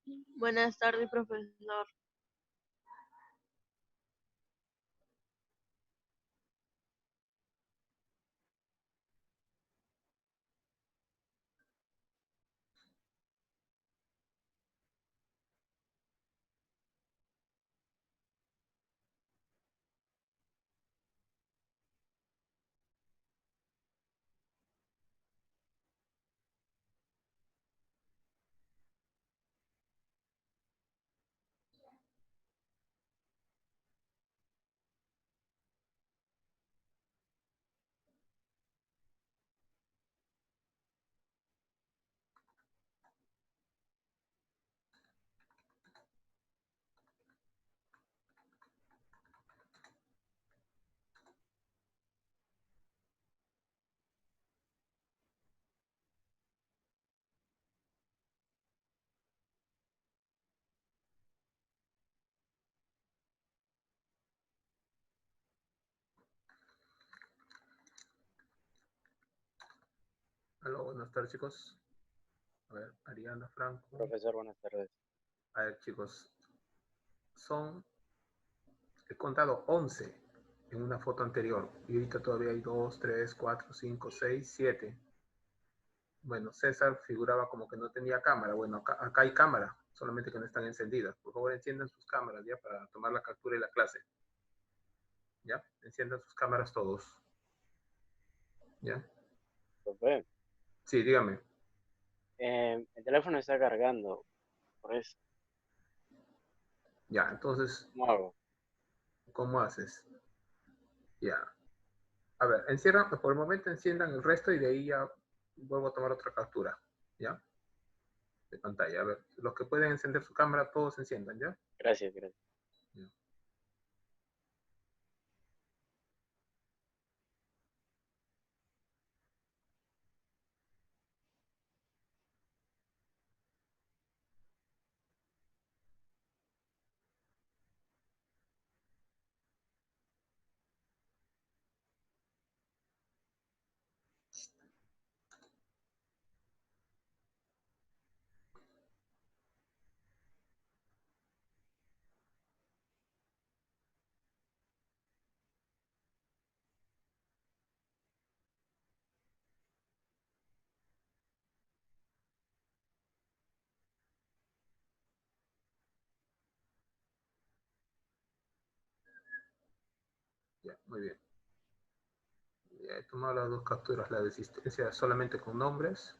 Buenas tardes, profesor. Hola, buenas tardes, chicos. A ver, Ariana, Franco. Profesor, buenas tardes. A ver, chicos. He contado 11 en una foto anterior. Y ahorita todavía hay 2, 3, 4, 5, 6, 7. Bueno, César figuraba como que no tenía cámara. Bueno, acá hay cámara, solamente que no están encendidas. Por favor, enciendan sus cámaras ya para tomar la captura de la clase. ¿Ya? Enciendan sus cámaras todos. ¿Ya? Profe, Sí, dígame. el teléfono está cargando, por eso, Ya, entonces, ¿cómo hago? ¿cómo haces? Ya. A ver, encierran, por el momento enciendan el resto y de ahí ya vuelvo a tomar otra captura. ¿Ya? De pantalla. A ver, los que pueden encender su cámara, todos enciendan, ¿ya? Gracias, gracias. Ya. Ya, muy bien. Ya he tomado las dos capturas, la de existencia solamente con nombres.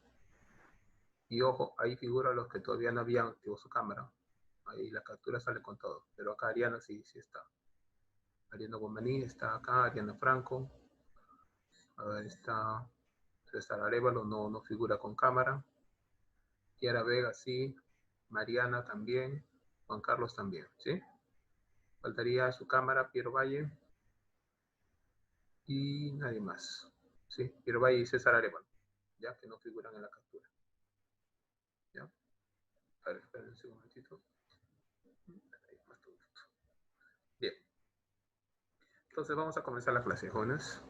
Y ojo, ahí figura los que todavía no habían activado su cámara. Ahí la captura sale con todo. Pero acá Ariana sí, sí está. Ariana Gomaní está acá, Ariana Franco. A ver, está César Arevalo, no figura con cámara. Kiara Vega sí. Mariana también. Juan Carlos también, ¿sí? Faltaría su cámara, Piero Valle. Y nadie más. ¿Sí? Piero Valle y César Arevalo. Ya que no figuran en la captura. ¿Ya? A ver, esperen un momentito. Bien. Entonces vamos a comenzar la clase, jóvenes.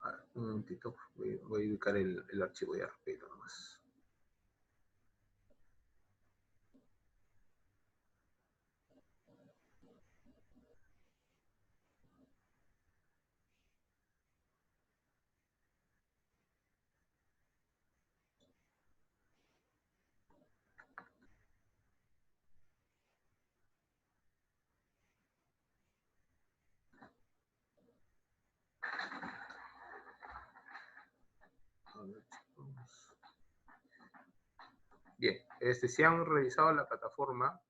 A ver, un momentito. Voy a ubicar el archivo ya rápido nomás. A ver, chicos. Bien, si han revisado la plataforma,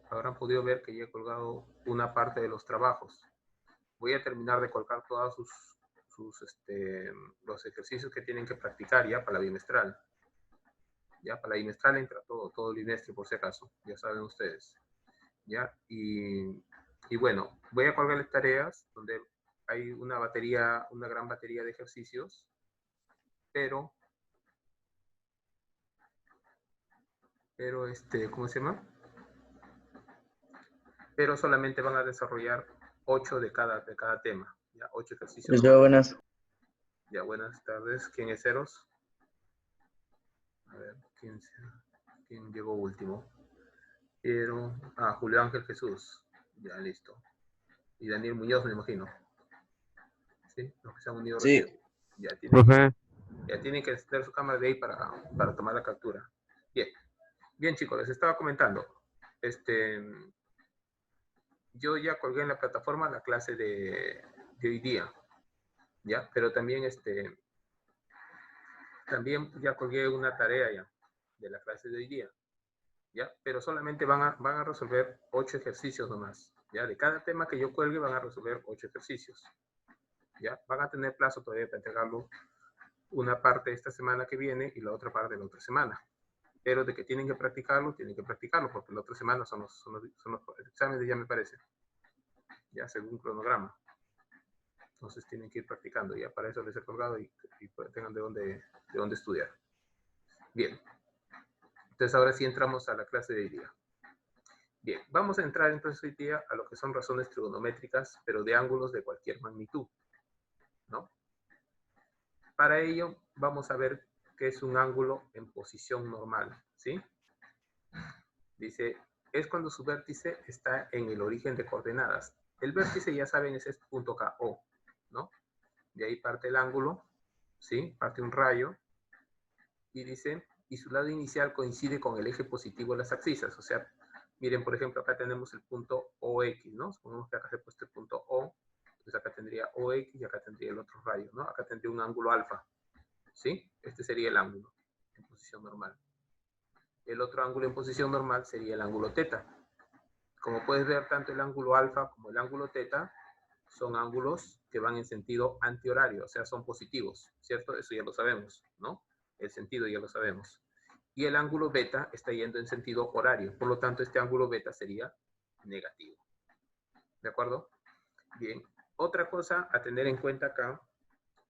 habrán podido ver que ya he colgado una parte de los trabajos. Voy a terminar de colgar todos los ejercicios que tienen que practicar ya para la bimestral. Ya para la bimestral entra todo el bimestre por si acaso, ya saben ustedes. Ya, y bueno, voy a colgarles tareas donde hay una gran batería de ejercicios, pero ¿cómo se llama? Pero solamente van a desarrollar 8 de cada tema, ya, 8 ejercicios Yo, nomás. buenas. Ya, buenas tardes. ¿Quién es Eros? A ver, ¿quién llegó último? Pero, Julio Ángel Jesús. Ya, listo. Y Daniel Muñoz, me imagino. ¿Sí? Los que se han unido Sí. recién. Ya Profe. tienen que encender su cámara de ahí para tomar la captura. Bien, chicos, les estaba comentando. Yo ya colgué en la plataforma la clase de hoy día. ¿Ya? Pero también, también ya colgué una tarea ya de la clase de hoy día. ¿Ya? Pero solamente van a resolver 8 ejercicios nomás. ¿Ya? De cada tema que yo cuelgue van a resolver 8 ejercicios. ¿Ya? Van a tener plazo todavía para entregarlo una parte esta semana que viene y la otra parte la otra semana. Pero de que tienen que practicarlo, porque la otra semana son los exámenes, ya me parece. Ya, según cronograma. Entonces tienen que ir practicando. Ya para eso les he colgado y tengan de dónde estudiar. Bien. Entonces ahora sí entramos a la clase de hoy día. Bien, vamos a entrar entonces hoy día a lo que son razones trigonométricas, pero de ángulos de cualquier magnitud, ¿no? Para ello vamos a ver qué es un ángulo en posición normal, ¿sí? Dice, es cuando su vértice está en el origen de coordenadas. El vértice, ya saben, es este punto KO, ¿no? De ahí parte el ángulo, ¿sí? Parte un rayo, y dice, y su lado inicial coincide con el eje positivo de las abscisas. O sea, miren, por ejemplo, acá tenemos el punto OX, ¿no? Supongamos que acá se ha puesto el punto O, entonces acá tendría OX y acá tendría el otro rayo, ¿no? Acá tendría un ángulo alfa, ¿sí? Este sería el ángulo en posición normal. El otro ángulo en posición normal sería el ángulo teta. Como puedes ver, tanto el ángulo alfa como el ángulo teta son ángulos que van en sentido antihorario, o sea, son positivos, ¿cierto? Eso ya lo sabemos, ¿no? El sentido ya lo sabemos. Y el ángulo beta está yendo en sentido horario, por lo tanto, este ángulo beta sería negativo. ¿De acuerdo? Bien. Otra cosa a tener en cuenta acá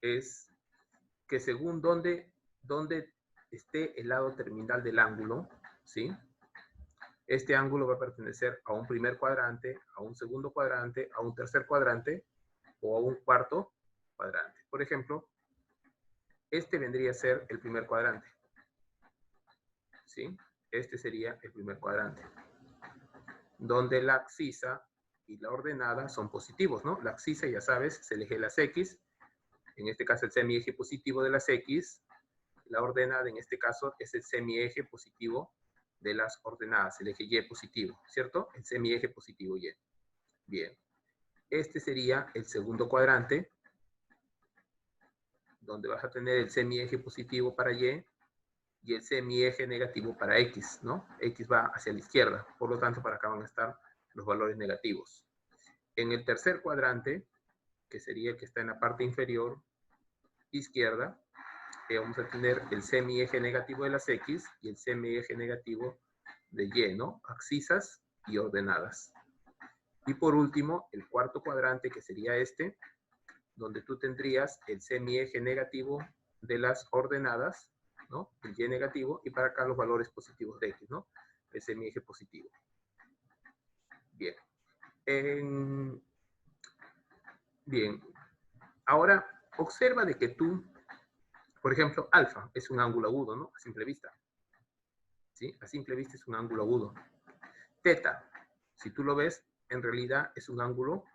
es que según dónde esté el lado terminal del ángulo, ¿sí? Este ángulo va a pertenecer a un primer cuadrante, a un segundo cuadrante, a un tercer cuadrante o a un cuarto cuadrante. Por ejemplo, este vendría a ser el primer cuadrante. ¿Sí? Este sería el primer cuadrante. Donde la abscisa y la ordenada son positivos, ¿no? La abscisa, ya sabes, es el eje de las X. En este caso, el semieje positivo de las X. La ordenada, en este caso, es el semieje positivo de las ordenadas, el eje Y positivo, ¿cierto? El semieje positivo Y. Bien. Este sería el segundo cuadrante, donde vas a tener el semieje positivo para Y y el semieje negativo para X, ¿no? X va hacia la izquierda, por lo tanto, para acá van a estar los valores negativos. En el tercer cuadrante, que sería el que está en la parte inferior izquierda, vamos a tener el semieje negativo de las X y el semieje negativo de Y, ¿no? Abscisas y ordenadas. Y por último, el cuarto cuadrante, que sería este, donde tú tendrías el semieje negativo de las ordenadas, ¿no? El Y negativo, y para acá los valores positivos de X, ¿no? El semieje positivo. Bien. Bien. Ahora, observa de que tú, por ejemplo, alfa es un ángulo agudo, ¿no? A simple vista. ¿Sí? A simple vista es un ángulo agudo. Teta, si tú lo ves, en realidad es un ángulo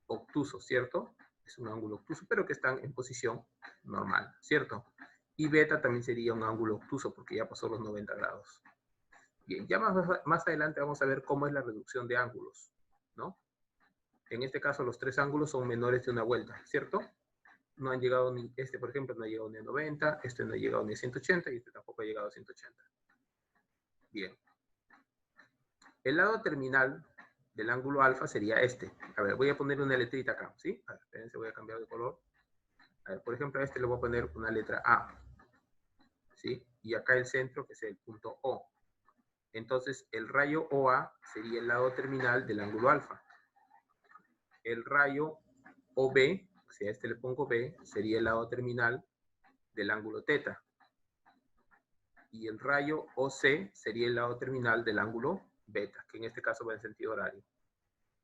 obtuso, ¿cierto? Es un ángulo obtuso, pero que están en posición normal, ¿cierto? Y beta también sería un ángulo obtuso porque ya pasó los 90 grados. Bien, ya más adelante vamos a ver cómo es la reducción de ángulos, ¿no? En este caso los tres ángulos son menores de una vuelta, ¿cierto? No han llegado ni, este por ejemplo no ha llegado ni a 90, este no ha llegado ni a 180 y este tampoco ha llegado a 180. Bien. El lado terminal del ángulo alfa sería este. A ver, voy a poner una letrita acá, ¿sí? A ver, espérense, voy a cambiar de color. A ver, por ejemplo, a este le voy a poner una letra A, ¿sí? Y acá el centro, que es el punto O. Entonces, el rayo OA sería el lado terminal del ángulo alfa. El rayo OB, si a este le pongo B, sería el lado terminal del ángulo teta. Y el rayo OC sería el lado terminal del ángulo beta, que en este caso va en sentido horario.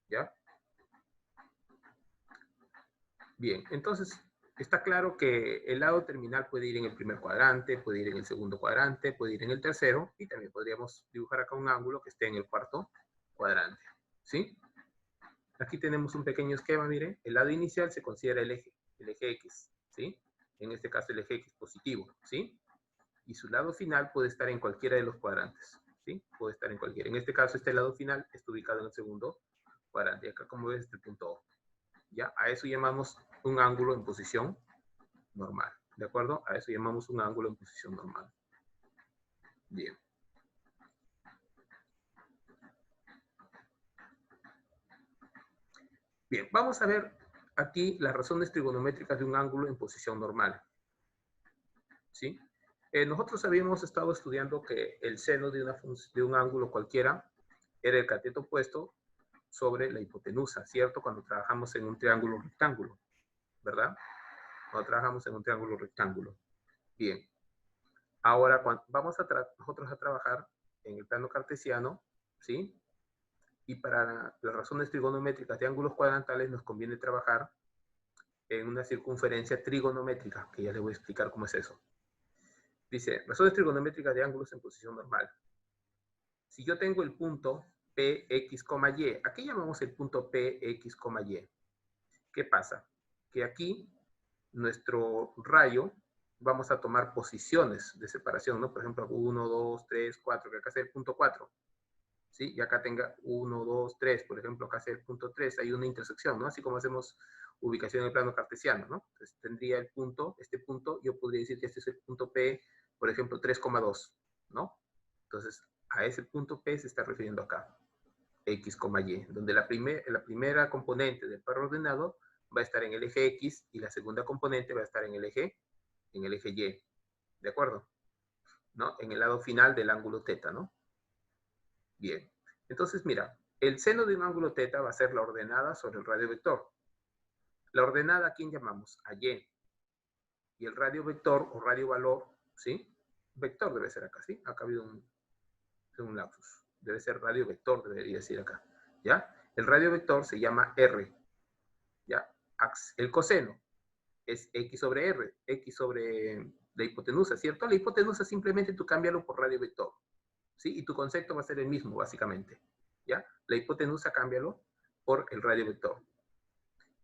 ¿Ya? Bien, entonces, está claro que el lado terminal puede ir en el primer cuadrante, puede ir en el segundo cuadrante, puede ir en el tercero, y también podríamos dibujar acá un ángulo que esté en el cuarto cuadrante, ¿sí? Aquí tenemos un pequeño esquema, miren. El lado inicial se considera el eje X, ¿sí? En este caso el eje X positivo, ¿sí? Y su lado final puede estar en cualquiera de los cuadrantes, ¿sí? Puede estar en cualquiera. En este caso, este lado final está ubicado en el segundo cuadrante. Y acá, como ves, este punto O. ¿Ya? A eso llamamos un ángulo en posición normal, ¿de acuerdo? A eso llamamos un ángulo en posición normal. Bien. Bien, vamos a ver aquí las razones trigonométricas de un ángulo en posición normal. ¿Sí? Nosotros habíamos estado estudiando que el seno de un ángulo cualquiera era el cateto opuesto sobre la hipotenusa, ¿cierto? Cuando trabajamos en un triángulo rectángulo, ¿verdad? Cuando trabajamos en un triángulo rectángulo. Bien. Ahora, vamos nosotros a trabajar en el plano cartesiano, ¿sí? Y para las razones trigonométricas de ángulos cuadrantales nos conviene trabajar en una circunferencia trigonométrica, que ya les voy a explicar cómo es eso. Dice, razones trigonométricas de ángulos en posición normal. Si yo tengo el punto PX, Y, aquí llamamos el punto PX, Y. ¿Qué pasa? Que aquí nuestro rayo vamos a tomar posiciones de separación, ¿no? Por ejemplo, 1, 2, 3, 4, que acá sea el punto 4. ¿Sí? Y acá tenga 1, 2, 3, por ejemplo, acá sea el punto 3, hay una intersección, ¿no? Así como hacemos ubicación en el plano cartesiano, ¿no? Entonces tendría el punto, este punto, yo podría decir que este es el punto P, por ejemplo, 3,2, ¿no? Entonces, a ese punto P se está refiriendo acá, X, Y, donde la primera componente del par ordenado va a estar en el eje X y la segunda componente va a estar en el eje Y, ¿de acuerdo? ¿No? En el lado final del ángulo θ, ¿no? Bien. Entonces, mira, el seno de un ángulo θ va a ser la ordenada sobre el radio vector. La ordenada, ¿a quién llamamos? A Y. Y el radio vector o radio valor, ¿sí? Vector debe ser acá, ¿sí? Acá ha habido un lapsus. Debe ser radio vector, debería decir acá. ¿Ya? El radio vector se llama R. ¿Ya? El coseno es X sobre R. X sobre la hipotenusa, ¿cierto? La hipotenusa simplemente tú cámbialo por radio vector. ¿Sí? Y tu concepto va a ser el mismo, básicamente. ¿Ya? La hipotenusa cámbialo por el radio vector.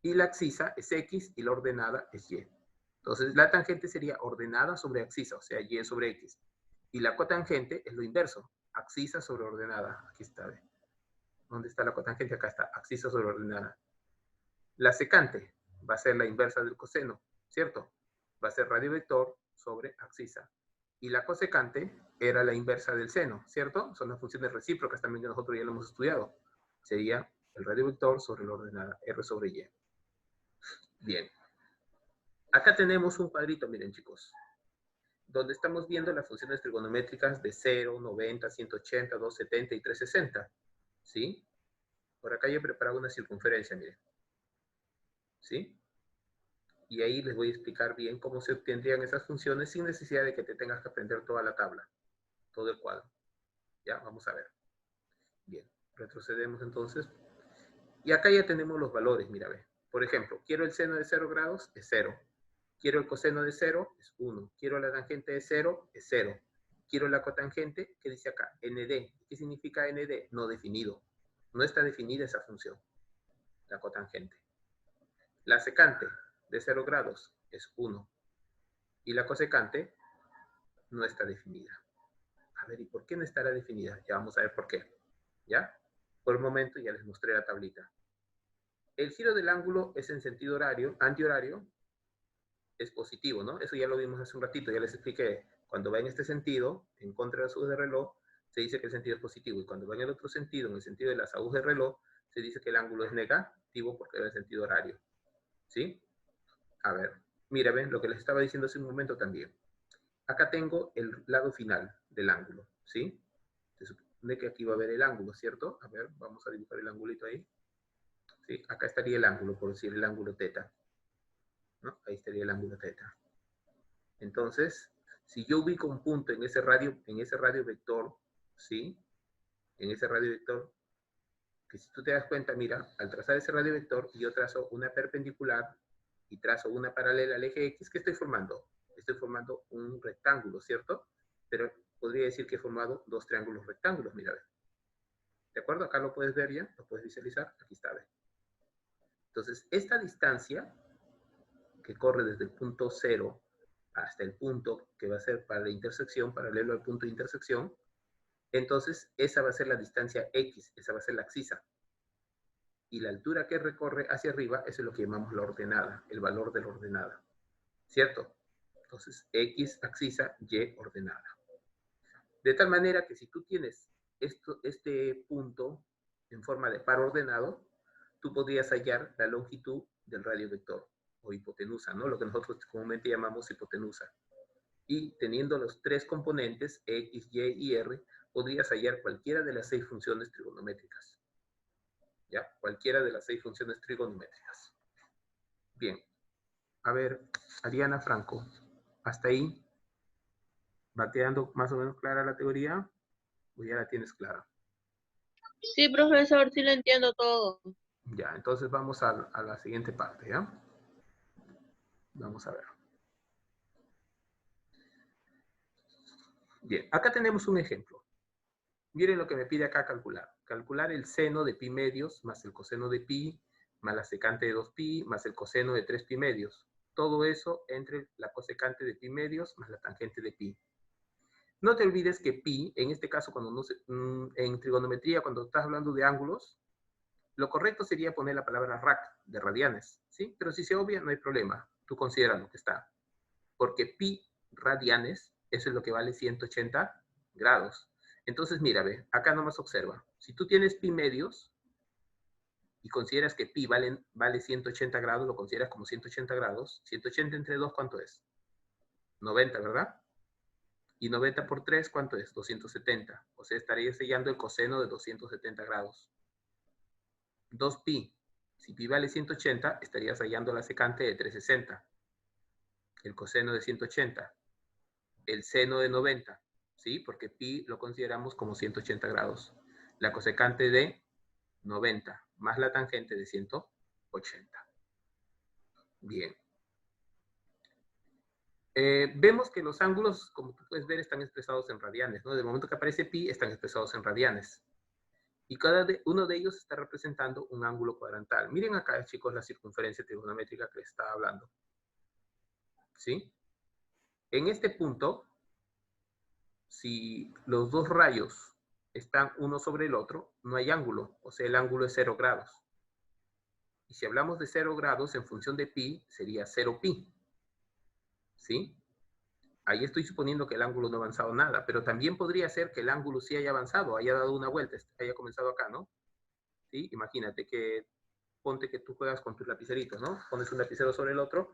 Y la abscisa es X y la ordenada es Y. Entonces, la tangente sería ordenada sobre abscisa, o sea, Y sobre X. Y la cotangente es lo inverso, abscisa sobre ordenada. Aquí está, ¿ve? ¿Dónde está la cotangente? Acá está, abscisa sobre ordenada. La secante va a ser la inversa del coseno, ¿cierto? Va a ser radio vector sobre abscisa. Y la cosecante era la inversa del seno, ¿cierto? Son las funciones recíprocas también que nosotros ya lo hemos estudiado. Sería el radio vector sobre la ordenada, R sobre Y. Bien. Acá tenemos un cuadrito, miren chicos, donde estamos viendo las funciones trigonométricas de 0, 90, 180, 270 y 360. ¿Sí? Por acá yo he preparado una circunferencia, miren. ¿Sí? Y ahí les voy a explicar bien cómo se obtendrían esas funciones sin necesidad de que te tengas que aprender toda la tabla, todo el cuadro. ¿Ya? Vamos a ver. Bien, retrocedemos entonces. Y acá ya tenemos los valores, mira, ve. Por ejemplo, quiero el seno de 0 grados, es 0. Quiero el coseno de 0, es 1. Quiero la tangente de 0, es 0. Quiero la cotangente, ¿qué dice acá? ND. ¿Qué significa ND? No definido. No está definida esa función, la cotangente. La secante de 0 grados es 1. Y la cosecante no está definida. A ver, ¿y por qué no estará definida? Ya vamos a ver por qué. ¿Ya? Por el momento ya les mostré la tablita. El giro del ángulo es en sentido horario, antihorario, es positivo, ¿no? Eso ya lo vimos hace un ratito, ya les expliqué. Cuando va en este sentido, en contra de las agujas de reloj, se dice que el sentido es positivo. Y cuando va en el otro sentido, en el sentido de las agujas de reloj, se dice que el ángulo es negativo porque va en sentido horario. ¿Sí? A ver, mira, ven lo que les estaba diciendo hace un momento también. Acá tengo el lado final del ángulo, ¿sí? Se supone que aquí va a haber el ángulo, ¿cierto? A ver, vamos a dibujar el angulito ahí. ¿Sí? Acá estaría el ángulo, por decir el ángulo θ. ¿No? Ahí estaría el ángulo θ. Entonces, si yo ubico un punto en ese radio vector, ¿sí? En ese radio vector, que si tú te das cuenta, mira, al trazar ese radio vector, yo trazo una perpendicular y trazo una paralela al eje X, ¿qué estoy formando? Estoy formando un rectángulo, ¿cierto? Pero podría decir que he formado dos triángulos rectángulos, mira, ve. ¿De acuerdo? Acá lo puedes ver ya, lo puedes visualizar, aquí está, ve. Entonces, esta distancia que corre desde el punto 0 hasta el punto que va a ser para la intersección, paralelo al punto de intersección, entonces esa va a ser la distancia X, esa va a ser la axisa. Y la altura que recorre hacia arriba, eso es lo que llamamos la ordenada, el valor de la ordenada, ¿cierto? Entonces, X axisa, Y ordenada. De tal manera que si tú tienes este punto en forma de par ordenado, tú podrías hallar la longitud del radio vector, o hipotenusa, ¿no? Lo que nosotros comúnmente llamamos hipotenusa. Y teniendo los tres componentes, X, Y y R, podrías hallar cualquiera de las 6 funciones trigonométricas. ¿Ya? Cualquiera de las 6 funciones trigonométricas. Bien. A ver, Ariana Franco, ¿hasta ahí va quedando más o menos clara la teoría? ¿O ya la tienes clara? Sí, profesor, sí lo entiendo todo. Ya, entonces vamos a la siguiente parte, ¿ya? Vamos a ver. Bien, acá tenemos un ejemplo. Miren lo que me pide acá calcular. Calcular el seno de pi medios más el coseno de pi más la secante de 2pi más el coseno de 3pi medios. Todo eso entre la cosecante de pi medios más la tangente de pi. No te olvides que pi, en este caso, en trigonometría, cuando estás hablando de ángulos, lo correcto sería poner la palabra rac, de radianes, ¿sí? Pero si se obvia, no hay problema. Tú considera lo que está. Porque pi radianes, eso es lo que vale 180 grados. Entonces, mira, ve, acá nomás observa. Si tú tienes pi medios y consideras que pi vale 180 grados, lo consideras como 180 grados, 180 entre 2, ¿cuánto es? 90, ¿verdad? Y 90 por 3, ¿cuánto es? 270. O sea, estarías sellando el coseno de 270 grados. 2pi. Si pi vale 180, estarías hallando la secante de 360. El coseno de 180. El seno de 90. ¿Sí? Porque pi lo consideramos como 180 grados. La cosecante de 90 más la tangente de 180. Bien. Vemos que los ángulos, como tú puedes ver, están expresados en radianes, ¿no? Del momento que aparece pi, están expresados en radianes. Y uno de ellos está representando un ángulo cuadrantal. Miren acá, chicos, la circunferencia trigonométrica que les estaba hablando. ¿Sí? En este punto, si los dos rayos están uno sobre el otro, no hay ángulo, o sea, el ángulo es 0 grados. Y si hablamos de 0 grados en función de pi, sería 0pi. ¿Sí? Ahí estoy suponiendo que el ángulo no ha avanzado nada, pero también podría ser que el ángulo sí haya avanzado, haya dado una vuelta, haya comenzado acá, ¿no? ¿Sí? Imagínate que, ponte que tú juegas con tus lapiceritos, ¿no? Pones un lapicero sobre el otro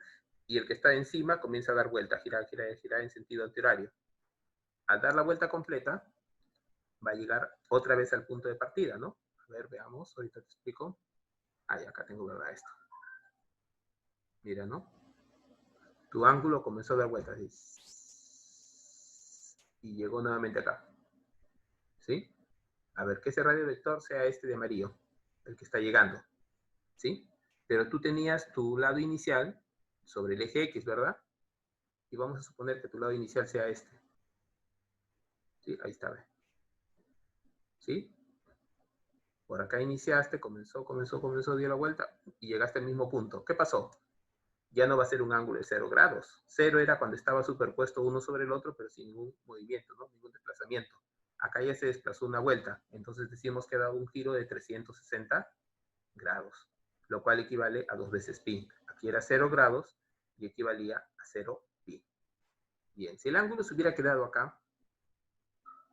y el que está encima comienza a dar vuelta, girar, girar, girar en sentido antihorario. Al dar la vuelta completa, va a llegar otra vez al punto de partida, ¿no? A ver, veamos, ahorita te explico. Ahí, acá tengo, ¿verdad? Esto. Mira, ¿no? Tu ángulo comenzó a dar vueltas y llegó nuevamente acá. ¿Sí? A ver, que ese radio vector sea este de amarillo, el que está llegando. ¿Sí? Pero tú tenías tu lado inicial sobre el eje X, ¿verdad? Y vamos a suponer que tu lado inicial sea este. ¿Sí? Ahí está, ¿ve? ¿Sí? Por acá iniciaste, comenzó, dio la vuelta y llegaste al mismo punto. ¿Qué pasó? Ya no va a ser un ángulo de 0 grados. 0 era cuando estaba superpuesto uno sobre el otro, pero sin ningún movimiento, ¿no? Ningún desplazamiento. Acá ya se desplazó una vuelta. Entonces decimos que ha dado un giro de 360 grados, lo cual equivale a 2 veces pi. Aquí era 0 grados y equivalía a 0 pi. Bien, si el ángulo se hubiera quedado acá,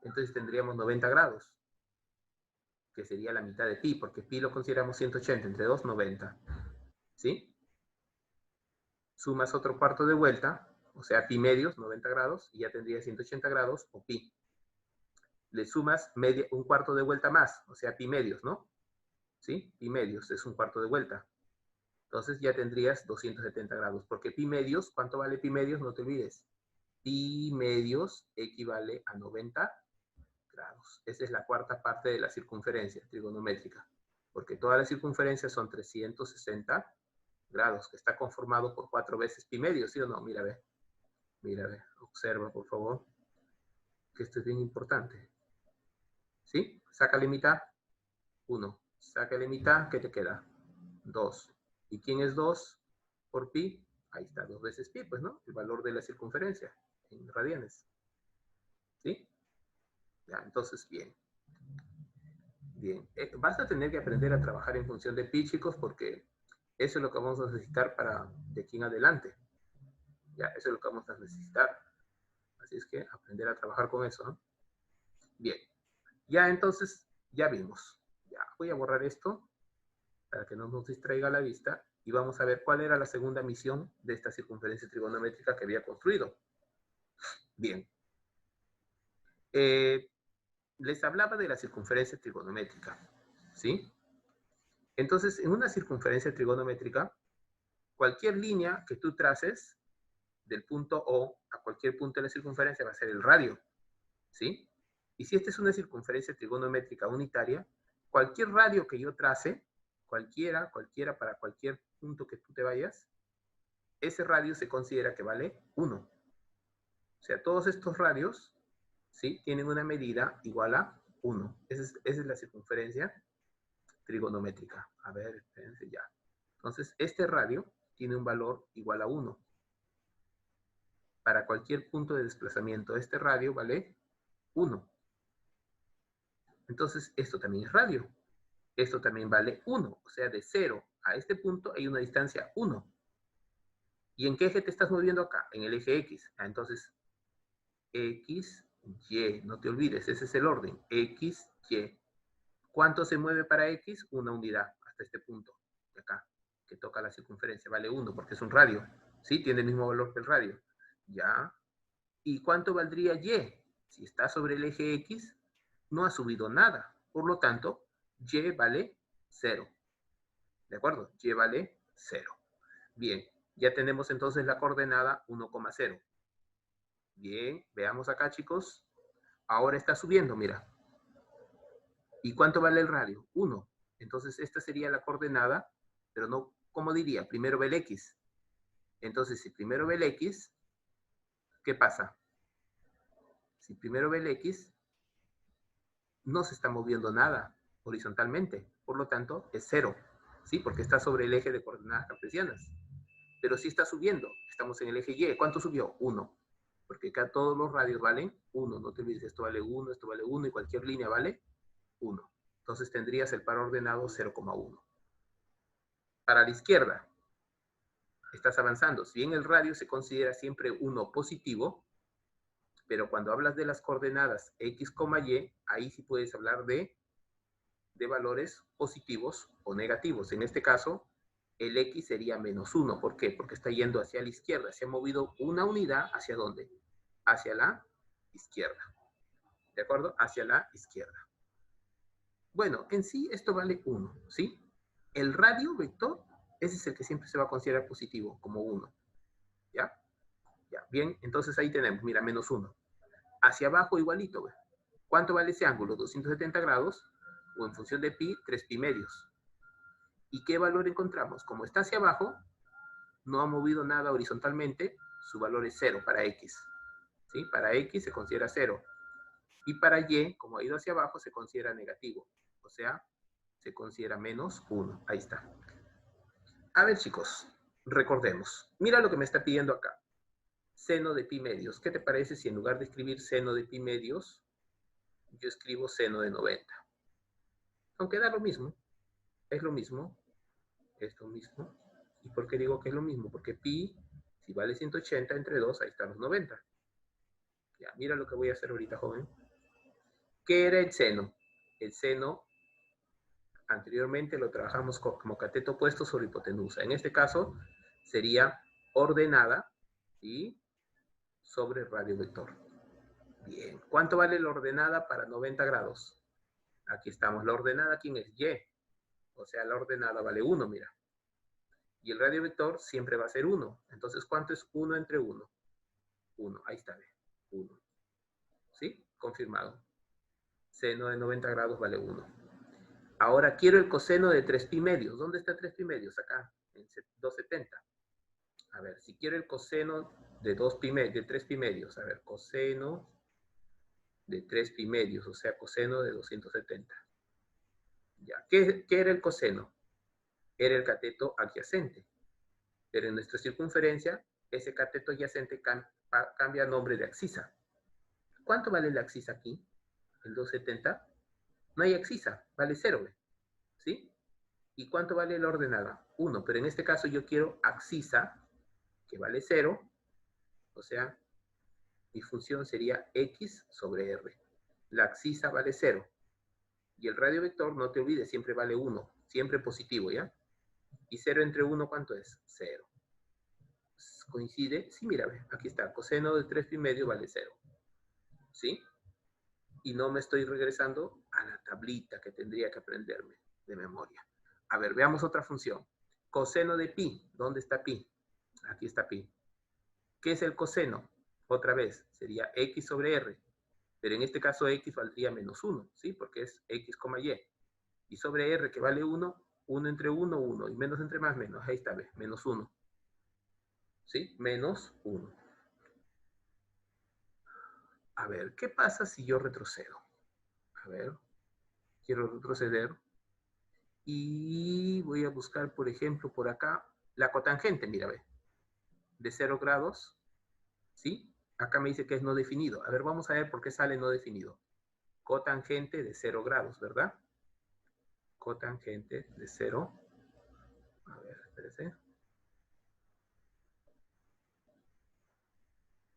entonces tendríamos 90 grados, que sería la mitad de pi, porque pi lo consideramos 180, entre 2, 90. ¿Sí? Sumas otro cuarto de vuelta, o sea, pi medios, 90 grados, y ya tendría 180 grados, o pi. Le sumas un cuarto de vuelta más, o sea, pi medios, ¿no? ¿Sí? Pi medios es un cuarto de vuelta. Entonces ya tendrías 270 grados, porque pi medios, ¿cuánto vale pi medios? No te olvides. Pi medios equivale a 90 grados. Esa es la cuarta parte de la circunferencia trigonométrica, porque todas las circunferencias son 360 grados, que está conformado por 4 veces pi medio, ¿sí o no? Mira, ve. Mira, ve. Observa, por favor, que esto es bien importante. ¿Sí? Sácale mitad. 1. Sácale mitad, ¿qué te queda? 2. ¿Y quién es 2 por pi? Ahí está, 2 veces pi, pues, ¿no? El valor de la circunferencia en radianes. ¿Sí? Ya, entonces, bien. Bien. Vas a tener que aprender a trabajar en función de pi, chicos, porque eso es lo que vamos a necesitar para de aquí en adelante. Ya, eso es lo que vamos a necesitar. Así es que aprender a trabajar con eso, ¿no? Bien. Ya, entonces, ya vimos. Ya, voy a borrar esto para que no nos distraiga la vista y vamos a ver cuál era la segunda misión de esta circunferencia trigonométrica que había construido. Bien. Les hablaba de la circunferencia trigonométrica, ¿sí? Entonces, en una circunferencia trigonométrica, cualquier línea que tú traces del punto O a cualquier punto de la circunferencia va a ser el radio, ¿sí? Y si esta es una circunferencia trigonométrica unitaria, cualquier radio que yo trace, cualquiera para cualquier punto que tú te vayas, ese radio se considera que vale 1. O sea, todos estos radios, ¿sí?, tienen una medida igual a 1. Esa es la circunferencia trigonométrica. A ver, espérense ya. Entonces, este radio tiene un valor igual a 1. Para cualquier punto de desplazamiento, este radio vale 1. Entonces, esto también es radio. Esto también vale 1. O sea, de 0 a este punto hay una distancia 1. ¿Y en qué eje te estás moviendo acá? En el eje X. Entonces, X, Y. No te olvides, ese es el orden. X, Y. ¿Cuánto se mueve para X? Una unidad hasta este punto de acá, que toca la circunferencia. Vale 1 porque es un radio. ¿Sí? Tiene el mismo valor que el radio. Ya. ¿Y cuánto valdría Y? Si está sobre el eje X, no ha subido nada. Por lo tanto, Y vale 0. ¿De acuerdo? Y vale 0. Bien, ya tenemos entonces la coordenada 1,0. Bien, veamos acá, chicos. Ahora está subiendo, mira. ¿Y cuánto vale el radio? 1. Entonces, esta sería la coordenada, pero no, ¿cómo diría? Primero ve el X. Entonces, si primero ve el X, ¿qué pasa? Si primero ve el X, no se está moviendo nada horizontalmente. Por lo tanto, es 0. ¿Sí? Porque está sobre el eje de coordenadas cartesianas. Pero sí está subiendo. Estamos en el eje Y. ¿Cuánto subió? 1. Porque acá todos los radios valen 1. No te olvides, esto vale 1, esto vale 1 y cualquier línea vale 1. Entonces tendrías el par ordenado 0,1. Para la izquierda, estás avanzando. Si bien el radio se considera siempre 1 positivo, pero cuando hablas de las coordenadas X, Y, ahí sí puedes hablar de valores positivos o negativos. En este caso, el X sería -1. ¿Por qué? Porque está yendo hacia la izquierda. Se ha movido una unidad ¿hacia dónde? Hacia la izquierda. ¿De acuerdo? Hacia la izquierda. Bueno, en sí esto vale 1, ¿sí? El radio vector, ese es el que siempre se va a considerar positivo, como 1. ¿Ya? Ya, bien, entonces ahí tenemos, mira, -1. Hacia abajo igualito, ¿ve? ¿Cuánto vale ese ángulo? 270 grados, o en función de pi, 3 pi medios. ¿Y qué valor encontramos? Como está hacia abajo, no ha movido nada horizontalmente, su valor es 0 para X. ¿Sí? Para X se considera 0. Y para Y, como ha ido hacia abajo, se considera negativo. O sea, se considera -1. Ahí está. A ver, chicos, recordemos. Mira lo que me está pidiendo acá. Seno de pi medios. ¿Qué te parece si en lugar de escribir seno de pi medios, yo escribo seno de 90? Aunque da lo mismo. Es lo mismo. Es lo mismo. ¿Y por qué digo que es lo mismo? Porque pi, si vale 180 entre 2, ahí están los 90. Ya, mira lo que voy a hacer ahorita, joven. ¿Qué era el seno? El seno, anteriormente lo trabajamos como cateto opuesto sobre hipotenusa. En este caso, sería ordenada, ¿sí?, sobre radio vector. Bien. ¿Cuánto vale la ordenada para 90 grados? Aquí estamos. La ordenada, ¿quién es? Y. O sea, la ordenada vale 1, mira. Y el radio vector siempre va a ser 1. Entonces, ¿cuánto es 1 entre 1? 1. Ahí está, 1. ¿Sí? Confirmado. Seno de 90 grados vale 1. Ahora quiero el coseno de 3 pi medios. ¿Dónde está 3 pi medios? Acá, en 270. A ver, si quiero el coseno de 3 pi medios. A ver, coseno de 3 pi medios, o sea, coseno de 270. Ya. ¿Qué era el coseno? Era el cateto adyacente. Pero en nuestra circunferencia, ese cateto adyacente cambia nombre de abscisa. ¿Cuánto vale la abscisa aquí? El 270. No hay abscisa, vale 0, ¿sí? ¿Y cuánto vale la ordenada? 1, pero en este caso yo quiero abscisa, que vale 0, o sea, mi función sería x sobre r. La abscisa vale 0. Y el radio vector, no te olvides, siempre vale 1, siempre positivo, ¿ya? ¿Y 0 entre 1 cuánto es? 0. ¿Coincide? Sí, mira, aquí está, coseno de 3 pi medio vale 0. ¿Sí? Y no me estoy regresando a la tablita que tendría que aprenderme de memoria. A ver, veamos otra función. Coseno de pi. ¿Dónde está pi? Aquí está pi. ¿Qué es el coseno? Otra vez, sería x sobre r. Pero en este caso x valdría menos 1, ¿sí? Porque es x, y. Y sobre r, que vale 1, 1 entre 1, 1. Y menos entre más, menos. Ahí está, ¿ves? Menos 1. ¿Sí? Menos 1. A ver, ¿qué pasa si yo retrocedo? A ver, quiero retroceder. Y voy a buscar, por ejemplo, por acá, la cotangente, mira, ve. De 0 grados, ¿sí? Acá me dice que es no definido. A ver, vamos a ver por qué sale no definido. Cotangente de 0 grados, ¿verdad? Cotangente de 0. A ver, espérese.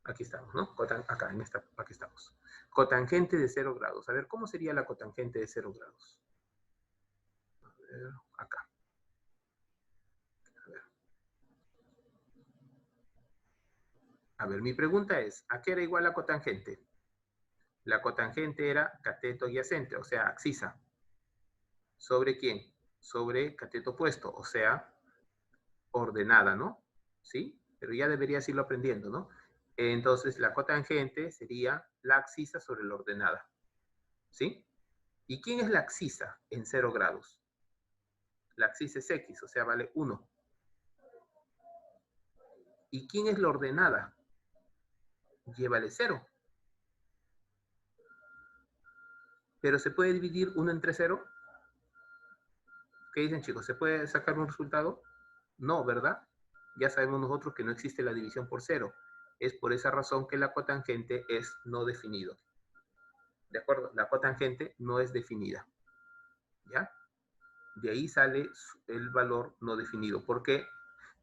Aquí estamos, ¿no? Acá, aquí estamos. Cotangente de 0 grados. A ver, ¿cómo sería la cotangente de 0 grados? A ver, acá. A ver, mi pregunta es, ¿a qué era igual la cotangente? La cotangente era cateto adyacente, o sea, abscisa. ¿Sobre quién? Sobre cateto opuesto, o sea, ordenada, ¿no? ¿Sí? Pero ya deberías irlo aprendiendo, ¿no? Entonces, la cotangente sería la abscisa sobre la ordenada. ¿Sí? ¿Y quién es la abscisa en 0 grados? La abscisa es x, o sea, vale 1. ¿Y quién es la ordenada? Y vale 0. ¿Pero se puede dividir 1 entre 0? ¿Qué dicen, chicos? ¿Se puede sacar un resultado? No, ¿verdad? Ya sabemos nosotros que no existe la división por 0. Es por esa razón que la cotangente es no definido. ¿De acuerdo? La cotangente no es definida. ¿Ya? De ahí sale el valor no definido, porque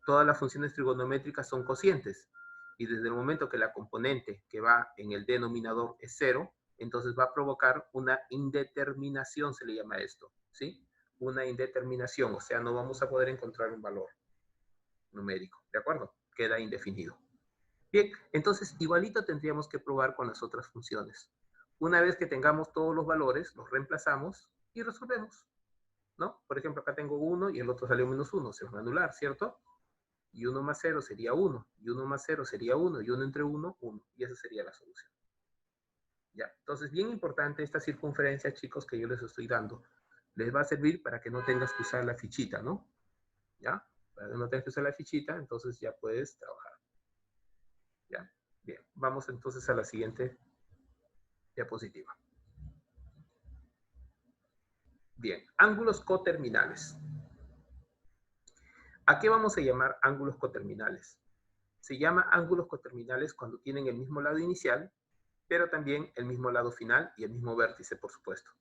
todas las funciones trigonométricas son cocientes. Y desde el momento que la componente que va en el denominador es 0, entonces va a provocar una indeterminación, se le llama esto, ¿sí? Una indeterminación, o sea, no vamos a poder encontrar un valor numérico, ¿de acuerdo? Queda indefinido. Bien, entonces igualito tendríamos que probar con las otras funciones. Una vez que tengamos todos los valores, los reemplazamos y resolvemos, ¿no? Por ejemplo, acá tengo 1 y el otro salió menos 1, se va a anular, ¿cierto? Y 1 más 0 sería 1, y 1 más 0 sería 1, y 1 entre 1, 1. Y esa sería la solución. ¿Ya? Entonces, bien importante esta circunferencia, chicos, que yo les estoy dando. Les va a servir para que no tengas que usar la fichita, ¿no? ¿Ya? Para que no tengas que usar la fichita, entonces ya puedes trabajar. ¿Ya? Bien, vamos entonces a la siguiente diapositiva. Bien, ángulos coterminales. ¿A qué vamos a llamar ángulos coterminales? Se llama ángulos coterminales cuando tienen el mismo lado inicial, pero también el mismo lado final y el mismo vértice, por supuesto.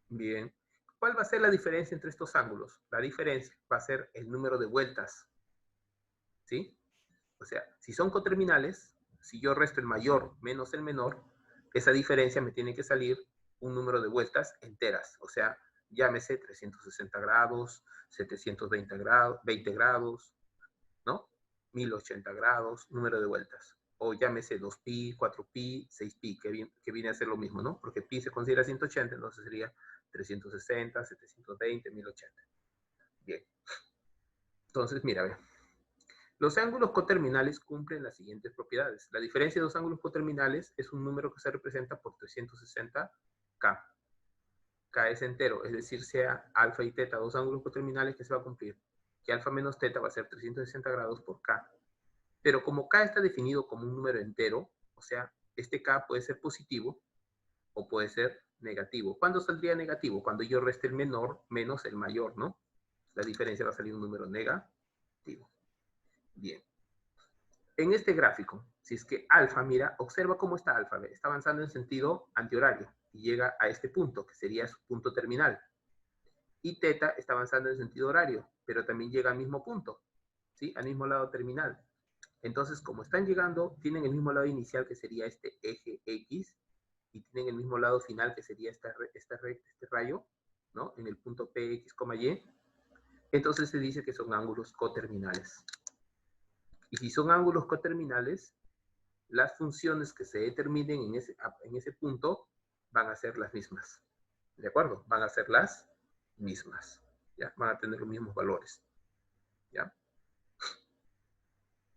Bien, ¿cuál va a ser la diferencia entre estos ángulos? La diferencia va a ser el número de vueltas, ¿sí? O sea, si son coterminales, si yo resto el mayor menos el menor, esa diferencia me tiene que salir un número de vueltas enteras, o sea, llámese 360 grados, 720 grados, 20 grados, ¿no? 1080 grados, número de vueltas. O llámese 2pi, 4pi, 6pi, que viene a ser lo mismo, ¿no? Porque pi se considera 180, entonces sería 360, 720, 1080. Bien. Entonces, mira, ve. Los ángulos coterminales cumplen las siguientes propiedades. La diferencia de los ángulos coterminales es un número que se representa por 360K. K es entero, es decir, sea alfa y teta, dos ángulos coterminales, que se va a cumplir. Que alfa menos teta va a ser 360 grados por K. Pero como K está definido como un número entero, o sea, este K puede ser positivo o puede ser negativo. ¿Cuándo saldría negativo? Cuando yo reste el menor menos el mayor, ¿no? La diferencia va a salir un número negativo. Bien. En este gráfico, si es que alfa, mira, observa cómo está alfa, está avanzando en sentido antihorario y llega a este punto, que sería su punto terminal. Y teta está avanzando en sentido horario, pero también llega al mismo punto, ¿sí? Al mismo lado terminal. Entonces, como están llegando, tienen el mismo lado inicial, que sería este eje X, y tienen el mismo lado final, que sería este rayo, ¿no? En el punto PX, Y. Entonces se dice que son ángulos coterminales. Y si son ángulos coterminales, las funciones que se determinen en ese punto van a ser las mismas. ¿De acuerdo? Van a ser las mismas. ¿Ya? Van a tener los mismos valores. ¿Ya?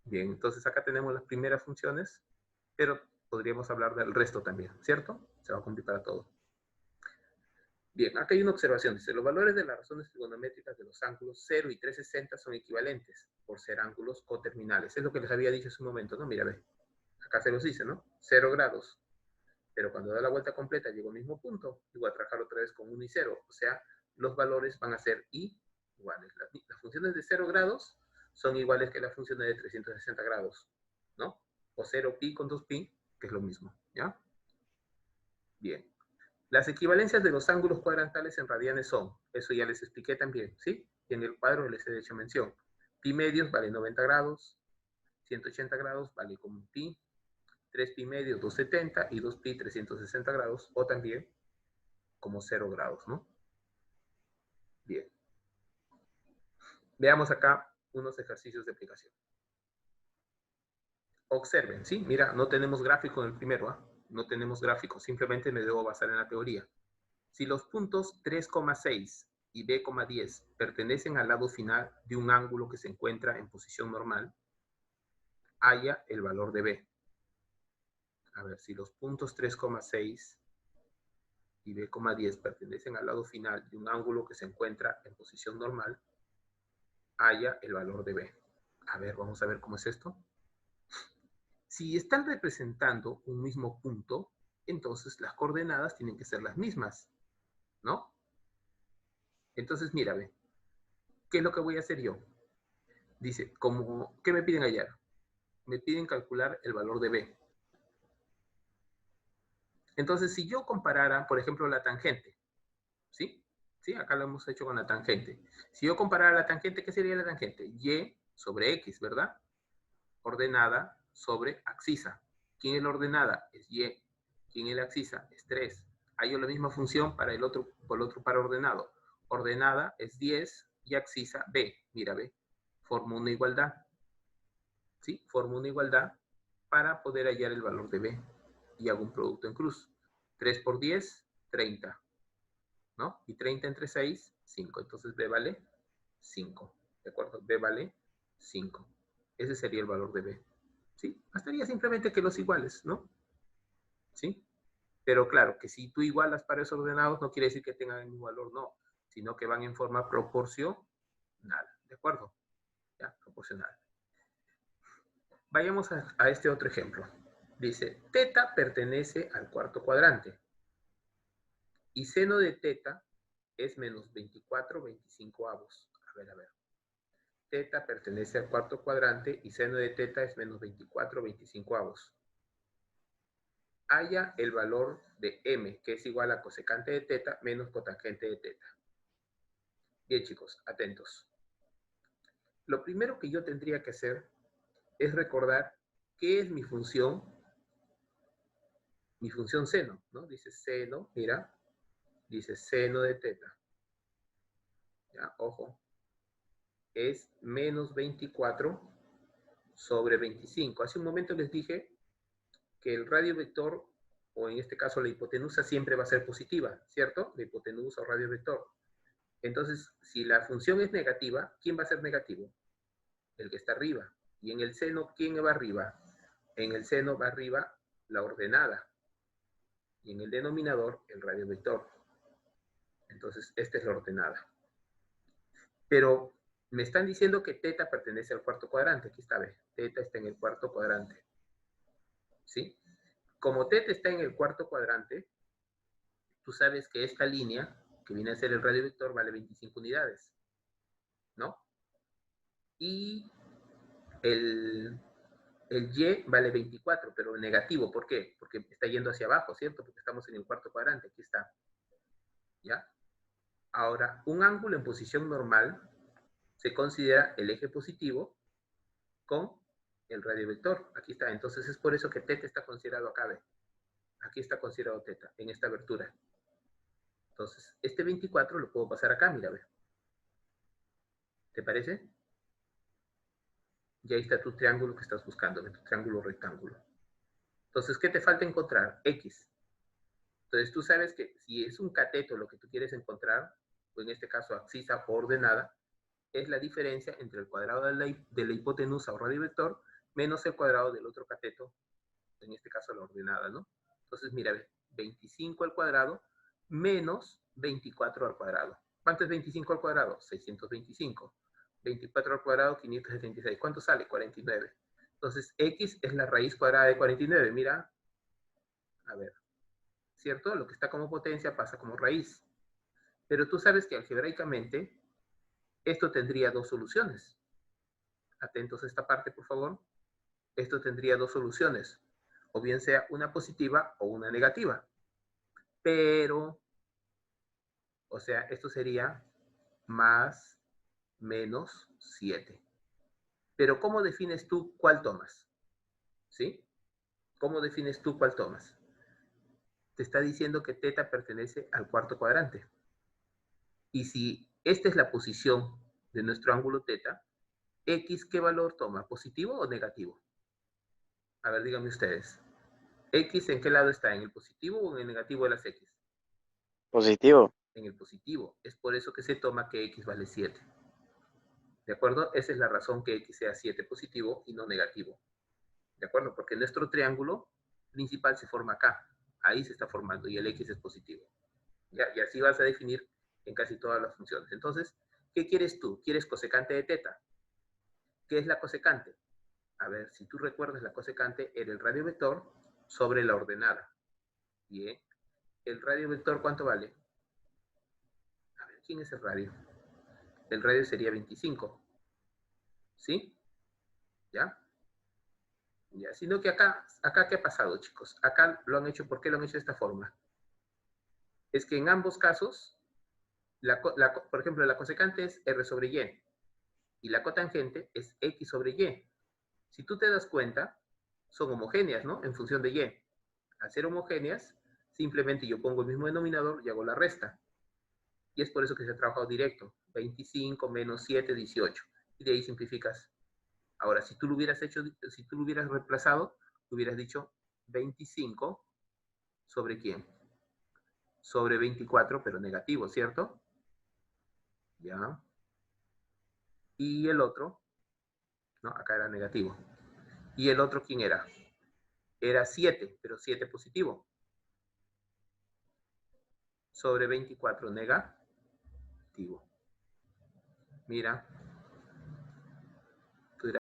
Bien, entonces acá tenemos las primeras funciones, pero podríamos hablar del resto también, ¿cierto? Se va a cumplir para todo. Bien, acá hay una observación. Dice, los valores de las razones trigonométricas de los ángulos 0 y 360 son equivalentes por ser ángulos coterminales. Es lo que les había dicho hace un momento, ¿no? Mira, ve. Acá se los dice, ¿no? 0 grados. Pero cuando da la vuelta completa llega al mismo punto. Y voy a trabajar otra vez con 1 y 0. O sea, los valores van a ser iguales. Las funciones de 0 grados son iguales que las funciones de 360 grados, ¿no? O 0pi con 2pi, que es lo mismo, ¿ya? Bien. Las equivalencias de los ángulos cuadrantales en radianes son, eso ya les expliqué también, ¿sí? Y en el cuadro les he hecho mención. Pi medios vale 90 grados, 180 grados vale como un pi, 3 pi medios 270 y 2 pi 360 grados, o también como 0 grados, ¿no? Bien. Veamos acá unos ejercicios de aplicación. Observen, ¿sí? Mira, no tenemos gráfico en el primero, ¿ah? No tenemos gráfico, simplemente me debo basar en la teoría. Si los puntos 3,6 y B,10 pertenecen al lado final de un ángulo que se encuentra en posición normal, halla el valor de B. A ver, si los puntos 3,6 y B,10 pertenecen al lado final de un ángulo que se encuentra en posición normal, halla el valor de B. A ver, vamos a ver cómo es esto. Si están representando un mismo punto, entonces las coordenadas tienen que ser las mismas, ¿no? Entonces, mira, ve. ¿Qué es lo que voy a hacer yo? Dice, ¿qué me piden hallar? Me piden calcular el valor de B. Entonces, si yo comparara, por ejemplo, la tangente, ¿sí? ¿Sí? Acá lo hemos hecho con la tangente. Si yo comparara la tangente, ¿qué sería la tangente? Y sobre X, ¿verdad? Ordenada sobre abscisa. ¿Quién es la ordenada? Es Y. ¿Quién es la abscisa? Es 3. Hay la misma función para el otro par ordenado. Ordenada es 10 y abscisa B. Mira, B. Forma una igualdad. ¿Sí? Forma una igualdad para poder hallar el valor de B. Y hago un producto en cruz. 3 por 10, 30. ¿No? Y 30 entre 6, 5. Entonces B vale 5. ¿De acuerdo? B vale 5. Ese sería el valor de B. ¿Sí? Bastaría simplemente que los iguales, ¿no? ¿Sí? Pero claro, que si tú igualas pares ordenados no quiere decir que tengan el mismo valor, no. Sino que van en forma proporcional. ¿De acuerdo? Ya, proporcional. Vayamos a este otro ejemplo. Dice, teta pertenece al cuarto cuadrante. Y seno de teta es menos 24/25. A ver. Teta pertenece al cuarto cuadrante y seno de teta es menos 24/25. Halla el valor de m, que es igual a cosecante de teta menos cotangente de teta. Bien, chicos, atentos. Lo primero que yo tendría que hacer es recordar qué es mi función seno, ¿no? Dice seno, mira, dice seno de teta. Ya, ojo. Es menos 24/25. Hace un momento les dije que el radio vector, o en este caso la hipotenusa, siempre va a ser positiva, ¿cierto? La hipotenusa o radio vector. Entonces, si la función es negativa, ¿quién va a ser negativo? El que está arriba. Y en el seno, ¿quién va arriba? En el seno va arriba la ordenada. Y en el denominador, el radio vector. Entonces, esta es la ordenada. Pero me están diciendo que teta pertenece al cuarto cuadrante. Aquí está, ve. Teta está en el cuarto cuadrante. ¿Sí? Como teta está en el cuarto cuadrante, tú sabes que esta línea, que viene a ser el radiovector, vale 25 unidades. ¿No? Y el Y vale 24, pero negativo. ¿Por qué? Porque está yendo hacia abajo, ¿cierto? Porque estamos en el cuarto cuadrante. Aquí está. ¿Ya? Ahora, un ángulo en posición normal se considera el eje positivo con el radiovector. Aquí está. Entonces es por eso que teta está considerado acá, ¿ve? Aquí está considerado teta, en esta abertura. Entonces, este 24 lo puedo pasar acá, mira, ¿ve? ¿Te parece? Y ahí está tu triángulo que estás buscando, tu triángulo rectángulo. Entonces, ¿qué te falta encontrar? X. Entonces, tú sabes que si es un cateto lo que tú quieres encontrar, o en este caso abscisa o ordenada, es la diferencia entre el cuadrado de la hipotenusa o radiovector menos el cuadrado del otro cateto, en este caso la ordenada, ¿no? Entonces, mira, 25 al cuadrado menos 24 al cuadrado. ¿Cuánto es 25 al cuadrado? 625. 24 al cuadrado, 576. ¿Cuánto sale? 49. Entonces, X es la raíz cuadrada de 49. Mira, a ver, ¿cierto? Lo que está como potencia pasa como raíz. Pero tú sabes que algebraicamente esto tendría dos soluciones. Atentos a esta parte, por favor. Esto tendría dos soluciones. O bien sea una positiva o una negativa. Pero, o sea, esto sería más menos 7. Pero ¿cómo defines tú cuál tomas? ¿Sí? ¿Cómo defines tú cuál tomas? Te está diciendo que teta pertenece al cuarto cuadrante. Y si esta es la posición de nuestro ángulo teta, X, ¿qué valor toma? ¿Positivo o negativo? A ver, díganme ustedes. ¿X en qué lado está? ¿En el positivo o en el negativo de las X? Positivo. En el positivo. Es por eso que se toma que X vale 7. ¿De acuerdo? Esa es la razón que X sea 7 positivo y no negativo. ¿De acuerdo? Porque nuestro triángulo principal se forma acá. Ahí se está formando y el X es positivo. ¿Ya? Y así vas a definir en casi todas las funciones. Entonces, ¿qué quieres tú? ¿Quieres cosecante de teta? ¿Qué es la cosecante? A ver, si tú recuerdas, la cosecante era el radiovector sobre la ordenada. Bien. ¿El radiovector cuánto vale? A ver, ¿quién es el radio? El radio sería 25. ¿Sí? ¿Ya? Ya, sino que acá, ¿qué ha pasado, chicos? Acá lo han hecho, ¿por qué lo han hecho de esta forma? Es que en ambos casos, por ejemplo, la cosecante es R sobre Y y la cotangente es X sobre Y. Si tú te das cuenta, son homogéneas, ¿no? En función de Y. Al ser homogéneas, simplemente yo pongo el mismo denominador y hago la resta. Y es por eso que se ha trabajado directo. 25 menos 7, 18. Y de ahí simplificas. Ahora, si tú lo hubieras hecho, si tú lo hubieras reemplazado, hubieras dicho 25 sobre ¿quién? Sobre 24, pero negativo, ¿cierto? Ya. Y el otro, no, acá era negativo. ¿Y el otro quién era? Era 7, pero 7 positivo. Sobre 24 negativo. Mira,